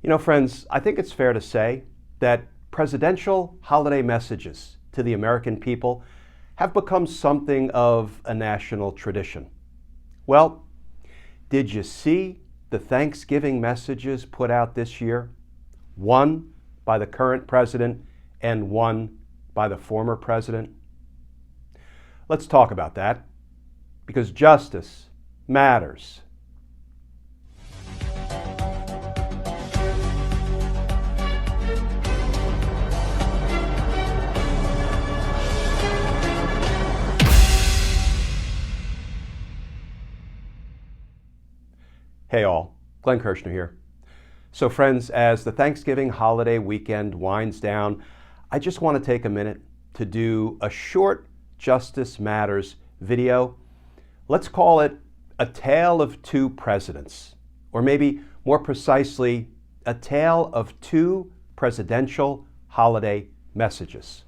You know, friends, I think it's fair to say that presidential holiday messages to the American people have become something of a national tradition. Well, did you see the Thanksgiving messages put out this year? One by the current president and one by the former president. Let's talk about that, because justice matters. Hey all, Glenn Kirshner here. So friends, as the Thanksgiving holiday weekend winds down, I just want to take a minute to do a short Justice Matters video. Let's call it A Tale of Two Presidents, or maybe more precisely, A Tale of Two Presidential Holiday Messages.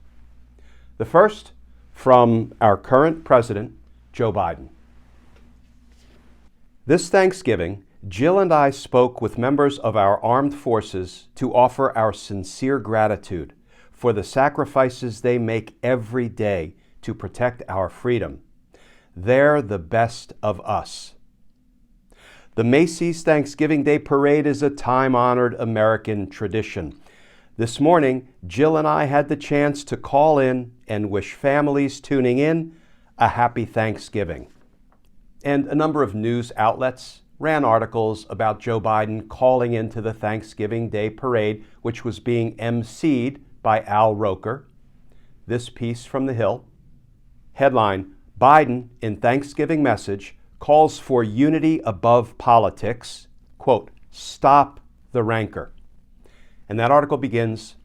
The first from our current president, Joe Biden. This Thanksgiving, Jill and I spoke with members of our armed forces to offer our sincere gratitude for the sacrifices they make every day to protect our freedom. They're the best of us. The Macy's Thanksgiving Day Parade is a time-honored American tradition. This morning, Jill and I had the chance to call in and wish families tuning in a happy Thanksgiving. And a number of news outlets ran articles about Joe Biden calling into the Thanksgiving Day Parade, which was being emceed by Al Roker. This piece from The Hill. Headline, Biden in Thanksgiving message calls for unity above politics. Quote, stop the rancor. And that article begins,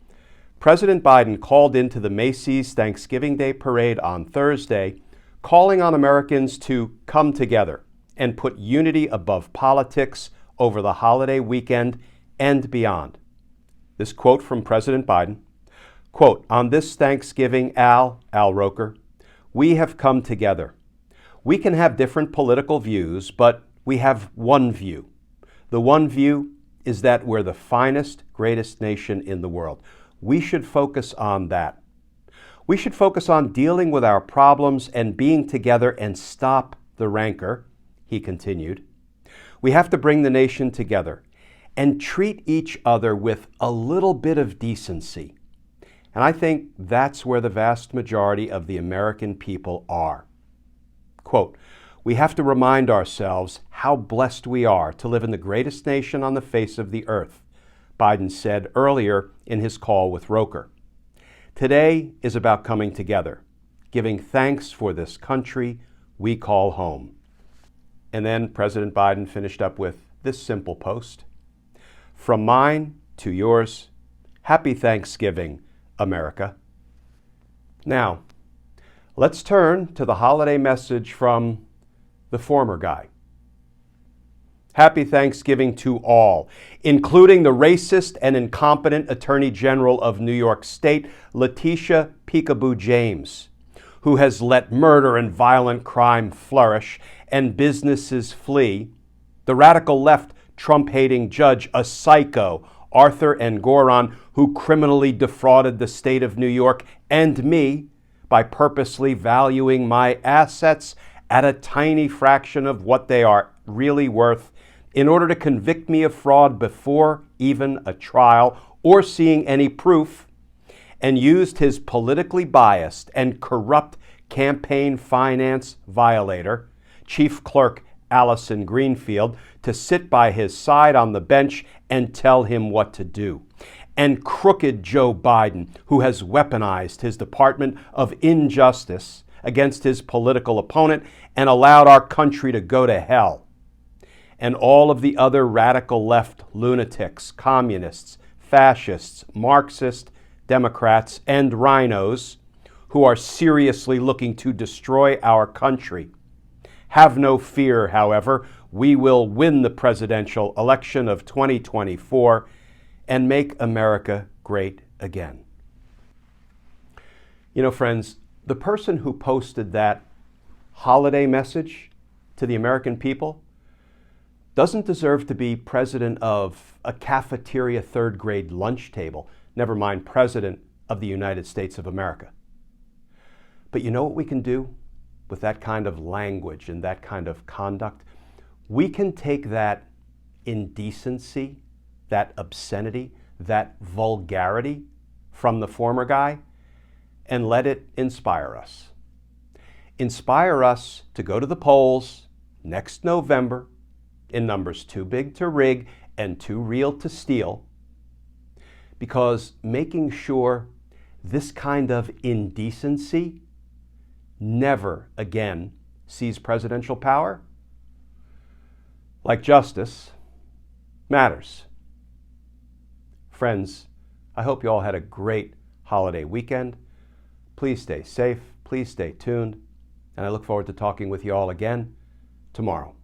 President Biden called into the Macy's Thanksgiving Day Parade on Thursday, calling on Americans to come together and put unity above politics over the holiday weekend and beyond. This quote from President Biden, quote, on this Thanksgiving, Al Roker, we have come together. We can have different political views, but we have one view. The one view is that we're the finest, greatest nation in the world. We should focus on that. We should focus on dealing with our problems and being together and stop the rancor, he continued. We have to bring the nation together and treat each other with a little bit of decency. And I think that's where the vast majority of the American people are. Quote, we have to remind ourselves how blessed we are to live in the greatest nation on the face of the earth, Biden said earlier in his call with Roker. Today is about coming together, giving thanks for this country we call home. And then President Biden finished up with this simple post. From mine to yours, happy Thanksgiving, America. Now, let's turn to the holiday message from the former guy. Happy Thanksgiving to all, including the racist and incompetent Attorney General of New York State, Letitia Peekaboo James, who has let murder and violent crime flourish and businesses flee, the radical left Trump-hating judge, a psycho, Arthur Engoron, who criminally defrauded the state of New York and me by purposely valuing my assets at a tiny fraction of what they are really worth in order to convict me of fraud before even a trial or seeing any proof, and used his politically biased and corrupt campaign finance violator, Chief Clerk Allison Greenfield, to sit by his side on the bench and tell him what to do. And crooked Joe Biden, who has weaponized his Department of Injustice against his political opponent and allowed our country to go to hell. And all of the other radical left lunatics, communists, fascists, Marxists, Democrats, and rhinos who are seriously looking to destroy our country. Have no fear, however, we will win the presidential election of 2024 and make America great again. You know, friends, the person who posted that holiday message to the American people, doesn't deserve to be president of a cafeteria third grade lunch table, never mind president of the United States of America. But you know what we can do with that kind of language and that kind of conduct? We can take that indecency, that obscenity, that vulgarity from the former guy and let it inspire us. Inspire us to go to the polls next November in numbers too big to rig and too real to steal, because making sure this kind of indecency never again sees presidential power, like justice, matters. Friends, I hope you all had a great holiday weekend. Please stay safe, please stay tuned, and I look forward to talking with you all again tomorrow.